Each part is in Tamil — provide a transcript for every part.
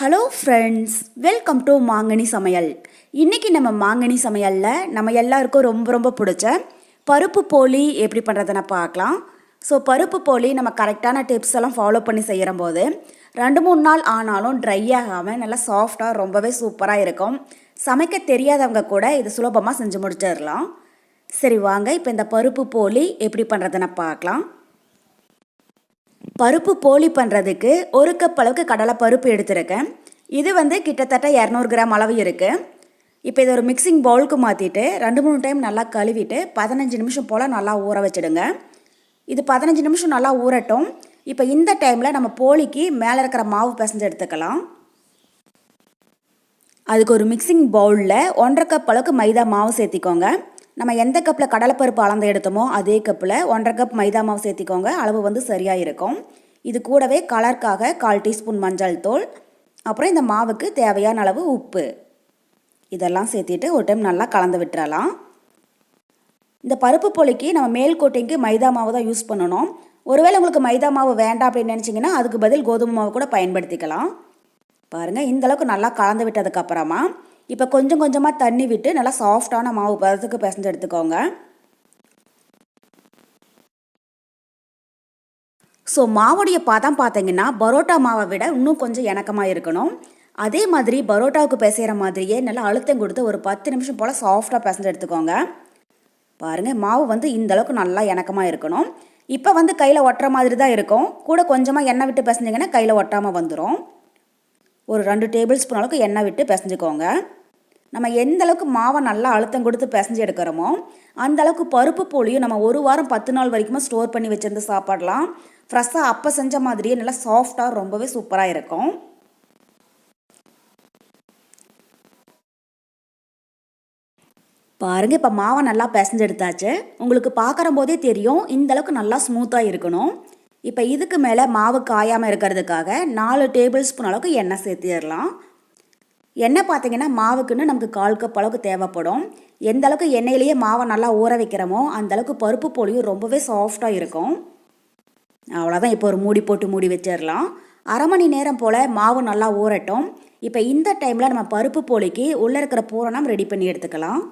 ஹலோ ஃப்ரெண்ட்ஸ், வெல்கம் டு மாங்கனி சமையல். இன்றைக்கி நம்ம மாங்கனி சமையலில் நம்ம எல்லாருக்கும் ரொம்ப ரொம்ப பிடிச்ச பருப்பு போலி எப்படி பண்ணுறதுன்னு பார்க்கலாம். ஸோ பருப்பு போலி நம்ம கரெக்டான டிப்ஸ் எல்லாம் ஃபாலோ பண்ணி செய்கிற போது 2-3 நாள் ஆனாலும் ட்ரை ஆகாமல் நல்லா சாஃப்டாக ரொம்பவே சூப்பராக இருக்கும். சமைக்க தெரியாதவங்க கூட இது சுலபமாக செஞ்சு முடிச்சிடலாம். சரி வாங்க, இப்போ இந்த பருப்பு போலி எப்படி பண்ணுறதுன்னு பார்க்கலாம். பருப்பு போலி பண்ணுறதுக்கு 1 கப் அளவுக்கு கடலை பருப்பு எடுத்துருக்கேன். இது கிட்டத்தட்ட 200 கிராம் அளவு இருக்குது. இப்போ இதை ஒரு மிக்சிங் பவுலுக்கு மாற்றிட்டு 2-3 டைம் நல்லா கழுவிட்டு 15 நிமிஷம் போல் நல்லா ஊற வச்சுடுங்க. இது 15 நிமிஷம் நல்லா ஊறட்டும். இப்போ இந்த டைமில் நம்ம போலிக்கு மேலே இருக்கிற மாவு பிசைஞ்சு எடுத்துக்கலாம். அதுக்கு ஒரு மிக்சிங் பவுலில் 1.5 கப் அளவுக்கு மைதா மாவு சேர்த்திக்கோங்க. நம்ம எந்த கப்பில் கடலைப்பருப்பு அளந்து எடுத்தோமோ அதே கப்பில் 1.5 கப் மைதா மாவு சேர்த்திக்கோங்க. அளவு சரியாக இருக்கும். இது கூடவே கலருக்காக 1/4 டீஸ்பூன் மஞ்சள் தூள், அப்புறம் இந்த மாவுக்கு தேவையான அளவு உப்பு, இதெல்லாம் சேர்த்திட்டு ஒரு டைம் நல்லா கலந்து விட்டுறலாம். இந்த பருப்பு போலிக்கு நம்ம மேல் கோட்டிங்க்கு மைதா மாவு தான் யூஸ் பண்ணணும். ஒருவேளை உங்களுக்கு மைதா மாவு வேண்டாம் அப்படின்னு நினச்சிங்கன்னா அதுக்கு பதில் கோதுமை மாவு கூட பயன்படுத்திக்கலாம். பாருங்கள், இந்தளவுக்கு நல்லா கலந்து விட்டதுக்கப்புறமா இப்போ கொஞ்சம் கொஞ்சமாக தண்ணி விட்டு நல்லா சாஃப்டான மாவு பதத்துக்கு பிசைஞ்சு எடுத்துக்கோங்க. ஸோ மாவுடைய பதம் பார்த்தீங்கன்னா பரோட்டா மாவை விட இன்னும் கொஞ்சம் இணக்கமாக இருக்கணும். அதே மாதிரி பரோட்டாவுக்கு பிசைகிற மாதிரியே நல்லா அழுத்தம் கொடுத்து ஒரு 10 நிமிஷம் போல் சாஃப்டாக பிசைஞ்சு எடுத்துக்கோங்க. பாருங்கள், மாவு இந்தளவுக்கு நல்லா இணக்கமாக இருக்கணும். இப்போ கையில் ஒட்டுற மாதிரி தான் இருக்கும். கூட கொஞ்சமாக எண்ணெய் விட்டு பிசைஞ்சிங்கன்னா கையில் ஒட்டாமல் வந்துடும். ஒரு 2 டேபிள் ஸ்பூன் அளவுக்கு எண்ணெய் விட்டு பிசைஞ்சுக்கோங்க. நம்ம எந்த அளவுக்கு மாவை நல்லா அழுத்தம் கொடுத்து பிசைஞ்சு எடுக்கிறோமோ அந்த அளவுக்கு பருப்பு போலியும் நம்ம 1 வாரம் 10 நாள் வரைக்கும் ஸ்டோர் பண்ணி வச்சிருந்து சாப்பிடலாம். ஃப்ரெஷ்ஷாக அப்போ செஞ்ச மாதிரியே நல்லா சாஃப்டாக ரொம்பவே சூப்பராக இருக்கும். பாருங்கள், இப்போ மாவை நல்லா பிசைஞ்சு எடுத்தாச்சு. உங்களுக்கு பார்க்குற போதே தெரியும் இந்தளவுக்கு நல்லா ஸ்மூத்தாக இருக்கணும். இப்போ இதுக்கு மேலே மாவு காயாமல் இருக்கிறதுக்காக 4 டேபிள் ஸ்பூன் அளவுக்கு எண்ணெய் சேர்த்திடலாம். எண்ணெய் பார்த்தீங்கன்னா மாவுக்குன்னு நமக்கு 1/4 கப் அளவுக்கு தேவைப்படும். எந்த அளவுக்கு எண்ணெயிலேயே மாவை நல்லா ஊற வைக்கிறோமோ அந்தளவுக்கு பருப்பு போலியும் ரொம்பவே சாஃப்டாக இருக்கும். அவ்வளோதான், இப்போ ஒரு மூடி போட்டு மூடி வச்சிடலாம். 1/2 மணி நேரம் போல் மாவு நல்லா ஊறட்டும். இப்போ இந்த டைமில் நம்ம பருப்பு போலிக்கு உள்ளே இருக்கிற பூரணம் ரெடி பண்ணி எடுத்துக்கலாம்.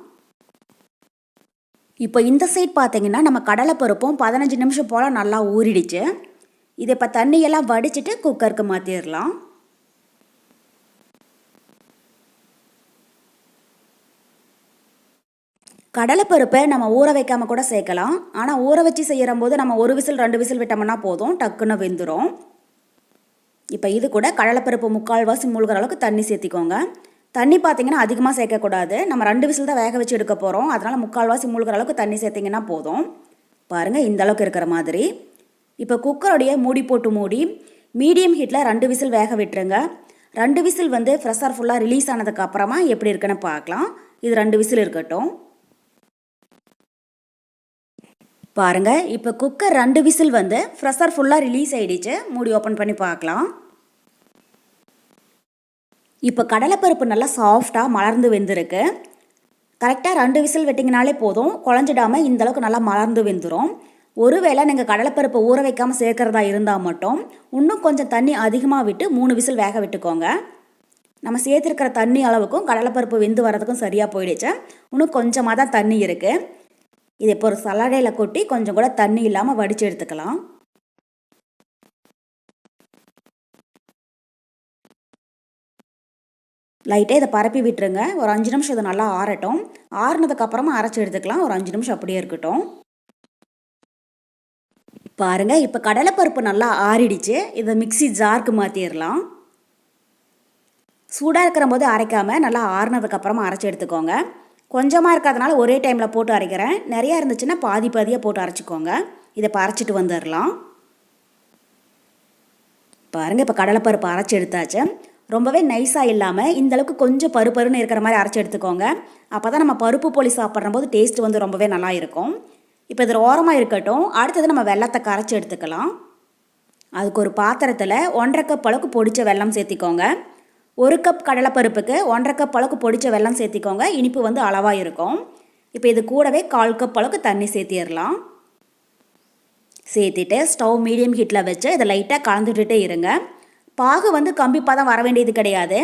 இப்போ இந்த சைட் பார்த்தீங்கன்னா நம்ம கடலைப்பருப்பும் 15 நிமிஷம் போல் நல்லா ஊறிடுச்சு. இதை இப்போ தண்ணியெல்லாம் வடிச்சிட்டு குக்கருக்கு மாற்றிடலாம். கடலைப்பருப்பை நம்ம ஊற வைக்காமல் கூட சேர்க்கலாம். ஆனால் ஊற வச்சு செய்கிற போது நம்ம 1 விசில் 2 விசில் விட்டோம்னா போதும், டக்குன்னு வெந்துடும். இப்போ இது கூட கடலைப்பருப்பு 3/4 வாசி மூழ்கிற அளவுக்கு தண்ணி சேர்த்திக்கோங்க. தண்ணி பார்த்தீங்கன்னா அதிகமாக சேர்க்கக்கூடாது. நம்ம 2 விசில் தான் வேக வச்சு எடுக்க போகிறோம். அதனால் 3/4 வாசி மூழ்கிற அளவுக்கு தண்ணி சேர்த்திங்கன்னா போதும். பாருங்கள், இந்த அளவுக்கு இருக்கிற மாதிரி. இப்போ குக்கருடைய மூடி போட்டு மூடி மீடியம் ஹீட்டில் 2 விசில் வேக விட்டுருங்க. 2 விசில் ஃப்ரெஷர் ஃபுல்லாக ரிலீஸ் ஆனதுக்கு அப்புறமா எப்படி இருக்குன்னு பார்க்கலாம். இது 2 விசில் இருக்கட்டும். பாருங்கள், இப்போ குக்கர் 2 விசில் ஃப்ரெஷர் ஃபுல்லாக ரிலீஸ் ஆகிடுச்சு. மூடி ஓப்பன் பண்ணி பார்க்கலாம். இப்போ கடலைப்பருப்பு நல்லா சாஃப்டாக மலர்ந்து வெந்திருக்கு. கரெக்டாக 2 விசில் வெட்டிங்கனாலே போதும், குழஞ்சிடாமல் இந்தளவுக்கு நல்லா மலர்ந்து வெந்துடும். ஒருவேளை நீங்கள் கடலைப்பருப்பை ஊற வைக்காமல் சேர்க்குறதா இருந்தால் மட்டும் இன்னும் கொஞ்சம் தண்ணி அதிகமாக விட்டு 3 விசில் வேக விட்டுக்கோங்க. நம்ம சேர்த்துருக்கிற தண்ணி அளவுக்கும் கடலைப்பருப்பு வெந்து வரதுக்கும் சரியாக போயிடுச்சு. இன்னும் கொஞ்சமாக தான் தண்ணி இருக்குது. இதை இப்போ ஒரு சலடையில் கொட்டி கொஞ்சம் கூட தண்ணி இல்லாமல் வடித்து எடுத்துக்கலாம். லைட்டாக இதை பரப்பி விட்டுருங்க. ஒரு 5 நிமிஷம் இதை நல்லா ஆறட்டும். ஆறுனதுக்கப்புறமா அரைச்சி எடுத்துக்கலாம். ஒரு 5 நிமிஷம் அப்படியே இருக்கட்டும். பாருங்கள், இப்போ கடலைப்பருப்பு நல்லா ஆறிடுச்சு. இதை மிக்ஸி ஜாருக்கு மாற்றிடலாம். சூடாக இருக்கிற போது அரைக்காமல் நல்லா ஆறுனதுக்கப்புறமா அரைச்சி எடுத்துக்கோங்க. கொஞ்சமாக இருக்கிறதுனால ஒரே டைமில் போட்டு அரைக்கிறேன். நிறையா இருந்துச்சுன்னா பாதி பாதியாக போட்டு அரைச்சிக்கோங்க. இதை இப்போ அரைச்சிட்டு வந்துடலாம். பாருங்கள், இப்போ கடலைப்பருப்பு அரைச்சி எடுத்தாச்சு. ரொம்பவே நைஸாக இல்லாமல் இந்தளவுக்கு கொஞ்சம் பருப்பருன்னு இருக்கிற மாதிரி அரைச்சி எடுத்துக்கோங்க. அப்போ தான் நம்ம பருப்பு போலி சாப்பிட்ற போது டேஸ்ட் ரொம்பவே நல்லா இருக்கும். இப்போ இது ஓரமாக இருக்கட்டும். அடுத்தது நம்ம வெல்லத்தை கரைச்சி எடுத்துக்கலாம். அதுக்கு ஒரு பாத்திரத்தில் 1.5 கப் அளவுக்கு பொடிச்ச வெல்லம் சேர்த்திக்கோங்க. 1 கப் கடலைப்பருப்புக்கு 1.5 கப் அளவுக்கு பொடிச்ச வெல்லம் சேர்த்திக்கோங்க. இனிப்பு அளவாக இருக்கும். இப்போ இது கூடவே 1/4 கப் அளவுக்கு தண்ணி சேர்த்திடலாம். சேர்த்திட்டு ஸ்டவ் மீடியம் ஹீட்டில் வச்சு இதை லைட்டாக கலந்துட்டுட்டே இருங்க. பாகு வந்து கம்பி பதம் வர வேண்டியது கிடையாது.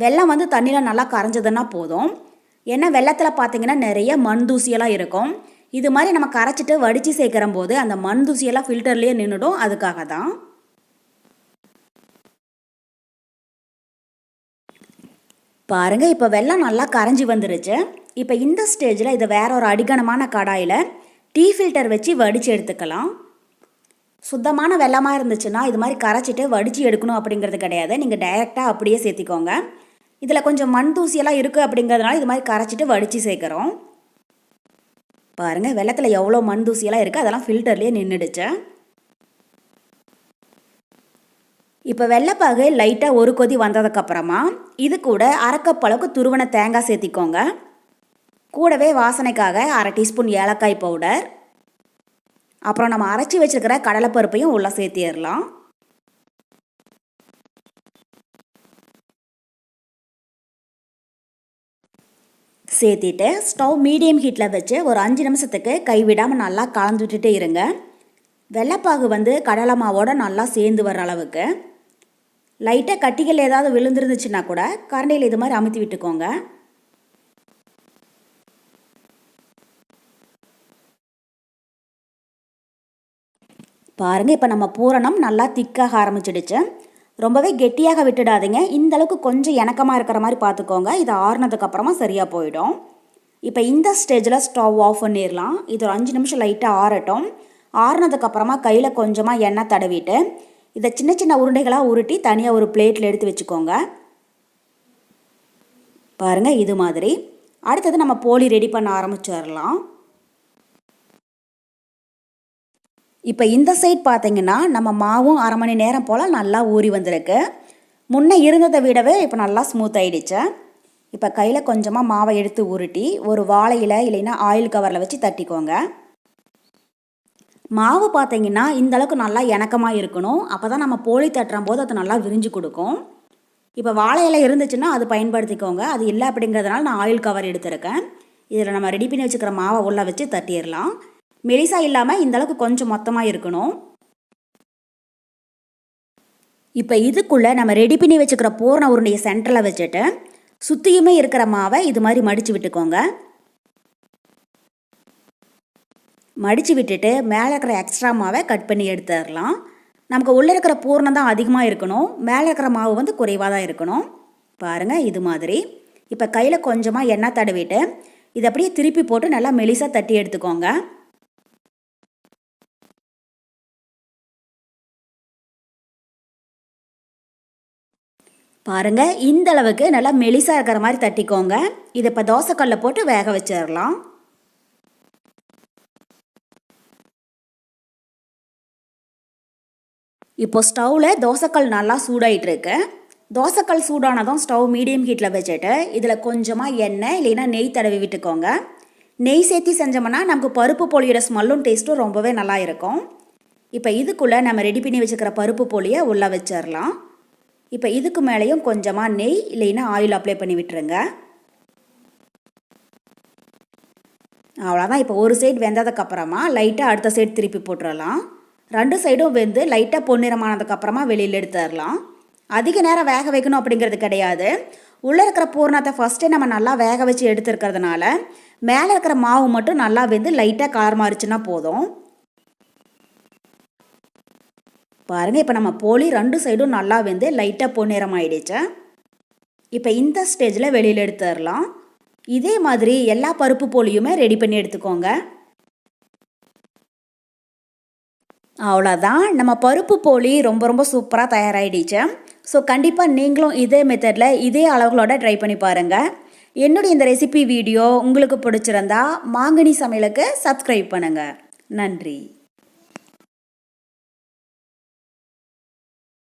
வெல்லம் வந்து தண்ணியில் நல்லா கரைஞ்சதுன்னா போதும். ஏன்னா வெள்ளத்தில் பார்த்தீங்கன்னா நிறைய மண் தூசியெல்லாம் இருக்கும். இது மாதிரி நம்ம கரைச்சிட்டு வடித்து சேர்க்குற போது அந்த மண் தூசியெல்லாம் ஃபில்டர்லேயே நின்றுடும். அதுக்காக தான். பாருங்கள், இப்போ வெல்லம் நல்லா கரைஞ்சி வந்துருச்சு. இப்போ இந்த ஸ்டேஜில் இதை வேற ஒரு அடிகனமான கடாயில் டீ ஃபில்டர் வச்சு வடித்து எடுத்துக்கலாம். சுத்தமான வெல்லமாக இருந்துச்சுன்னா இது மாதிரி கரைச்சிட்டு வடித்து எடுக்கணும் அப்படிங்கிறது கிடையாது. நீங்கள் டைரெக்டாக அப்படியே சேர்த்திக்கோங்க. இதில் கொஞ்சம் மண் தூசியெல்லாம் இருக்குது அப்படிங்கிறதுனால இது மாதிரி கரைச்சிட்டு வடித்து சேர்க்குறோம். பாருங்கள், வெள்ளத்தில் எவ்வளோ மண் தூசியெல்லாம் இருக்குது, அதெல்லாம் ஃபில்டர்லேயே நின்றுடுச்சு. இப்போ வெள்ளைப்பாகு லைட்டாக ஒரு கொதி வந்ததுக்கப்புறமா இது கூட அரை கப் அளவுக்கு துருவன தேங்காய் சேர்த்திக்கோங்க. கூடவே வாசனைக்காக அரை டீஸ்பூன் ஏலக்காய் பவுடர், அப்புறம் நம்ம அரைச்சி வச்சுருக்கிற கடலைப்பருப்பையும் உள்ளே சேர்த்திடலாம். சேர்த்திட்டு ஸ்டவ் மீடியம் ஹீட்டில் வச்சு ஒரு 5 நிமிஷத்துக்கு கைவிடாமல் நல்லா கலந்து விட்டுட்டே இருங்க. வெள்ளைப்பாகு வந்து கடலை மாவோட நல்லா சேர்ந்து வர்ற அளவுக்கு. லைட்டாக கட்டிகள் ஏதாவது விழுந்துருந்துச்சுன்னா கூட கரண்டியில் இது மாதிரி அமுத்தி விட்டுக்கோங்க. பாருங்கள், இப்போ நம்ம பூரணம் நல்லா திக்காக ஆரம்பிச்சிடுச்சு. ரொம்பவே கெட்டியாக விட்டுடாதீங்க. இந்த அளவுக்கு கொஞ்சம் இணக்கமாக இருக்கிற மாதிரி பார்த்துக்கோங்க. இது ஆறுனதுக்கப்புறமா சரியாக போயிடும். இப்போ இந்த ஸ்டேஜில் ஸ்டவ் ஆஃப் பண்ணிடலாம். இது ஒரு 5 நிமிஷம் லைட்டாக ஆறட்டும். ஆறுனதுக்கப்புறமா கையில் கொஞ்சமாக எண்ணெய் தடவிட்டு இதை சின்ன சின்ன உருண்டைகளாக உருட்டி தனியாக ஒரு பிளேட்டில் எடுத்து வச்சுக்கோங்க. பாருங்கள், இது மாதிரி. அடுத்தது நம்ம போலி ரெடி பண்ண ஆரம்பிச்சிடலாம். இப்போ இந்த சைட் பார்த்தீங்கன்னா நம்ம மாவும் அரை மணி நேரம் போல் நல்லா ஊறி வந்திருக்கு. முன்னே இருந்ததை விடவே இப்போ நல்லா ஸ்மூத் ஆகிடுச்சு. இப்போ கையில் கொஞ்சமாக மாவை எடுத்து உருட்டி ஒரு வாழையில் இல்லைன்னா ஆயில் கவரில் வச்சு தட்டிக்கோங்க. மாவு பார்த்தீங்கன்னா இந்தளவுக்கு நல்லா இணக்கமாக இருக்கணும். அப்போ தான் நம்ம போலி தட்டுற போது அது நல்லா விரிஞ்சு கொடுக்கும். இப்போ வாழையில இருந்துச்சுன்னா அது பயன்படுத்திக்கோங்க. அது இல்லை அப்படிங்கிறதுனால நான் ஆயில் கவர் எடுத்துருக்கேன். இதில் நம்ம ரெடி பண்ணி வச்சுக்கிற மாவை உள்ளே வச்சு தட்டிடலாம். மெலிசா இல்லாமல் இந்தளவுக்கு கொஞ்சம் மொத்தமாக இருக்கணும். இப்போ இதுக்குள்ளே நம்ம ரெடி பண்ணி வச்சுக்கிற பூரண உருண்டையை சென்டரில் வச்சுட்டு சுற்றியுமே இருக்கிற மாவை இது மாதிரி மடித்து விட்டுக்கோங்க. மடித்து விட்டுட்டு மேலே இருக்கிற எக்ஸ்ட்ரா மாவை கட் பண்ணி எடுத்துடலாம். நமக்கு உள்ளே இருக்கிற பூரணம் தான் அதிகமாக இருக்கணும், மேலே இருக்கிற மாவு வந்து குறைவாக தான் இருக்கணும். பாருங்கள், இது மாதிரி. இப்போ கையில் கொஞ்சமாக எண்ணெய் தடவிட்டு இதை அப்படியே திருப்பி போட்டு நல்லா மெலிசாக தட்டி எடுத்துக்கோங்க. பாருங்கள், இந்த அளவுக்கு நல்லா மெலிசாக இருக்கிற மாதிரி தட்டிக்கோங்க. இதை இப்போ தோசைக்கல்லில் போட்டு வேக வச்சிடலாம். இப்போ ஸ்டவ்வில் தோசைக்கல் நல்லா சூடாயிட்டு இருக்கு. தோசைக்கல் சூடானதும் ஸ்டவ் மீடியம் ஹீட்டில் வச்சுட்டு இதில் கொஞ்சமாக எண்ணெய் இல்லைன்னா நெய் தடவி விட்டுக்கோங்க. நெய் சேர்த்தி செஞ்சோம்னா நமக்கு பருப்பு போலியோட ஸ்மெல்லும் டேஸ்ட்டும் ரொம்பவே நல்லா இருக்கும். இப்போ இதுக்குள்ளே நம்ம ரெடி பண்ணி வச்சுக்கிற பருப்பு போலியை உள்ளே வச்சிடலாம். இப்போ இதுக்கு மேலேயும் கொஞ்சமாக நெய் இல்லைன்னா ஆயில் அப்ளை பண்ணி விட்டுருங்க. அவ்வளோதான். இப்போ ஒரு சைடு வெந்ததுக்கப்புறமா லைட்டாக அடுத்த சைடு திருப்பி போட்டுடலாம். 2 சைடும் வெந்து லைட்டாக பொன்னிறமானதுக்கப்புறமா வெளியில் எடுத்துடலாம். அதிக நேரம் வேக வைக்கணும் அப்படிங்கிறது கிடையாது. உள்ளே இருக்கிற பூரணத்தை ஃபஸ்ட்டே நம்ம நல்லா வேக வச்சு எடுத்துருக்கிறதுனால மேலே இருக்கிற மாவு மட்டும் நல்லா வெந்து லைட்டாக கலர் மாறிச்சுன்னா போதும். பாருங்கள், இப்போ நம்ம போலி 2 சைடும் நல்லா வெந்து லைட்டாக பொன்னிறம் ஆகிடுச்சு. இப்போ இந்த ஸ்டேஜில் வெளியில் எடுத்துடலாம். இதே மாதிரி எல்லா பருப்பு போலியுமே ரெடி பண்ணி எடுத்துக்கோங்க. அவ்வளோதான், நம்ம பருப்பு போலி ரொம்ப ரொம்ப சூப்பராக தயாராகிடுச்சு. ஸோ கண்டிப்பாக நீங்களும் இதே மெத்தடில் இதே அளவுகளோட ட்ரை பண்ணி பாருங்கள். என்னுடைய இந்த ரெசிபி வீடியோ உங்களுக்கு பிடிச்சிருந்தா மாங்கனி சமையலுக்கு சப்ஸ்கிரைப் பண்ணுங்கள். நன்றி.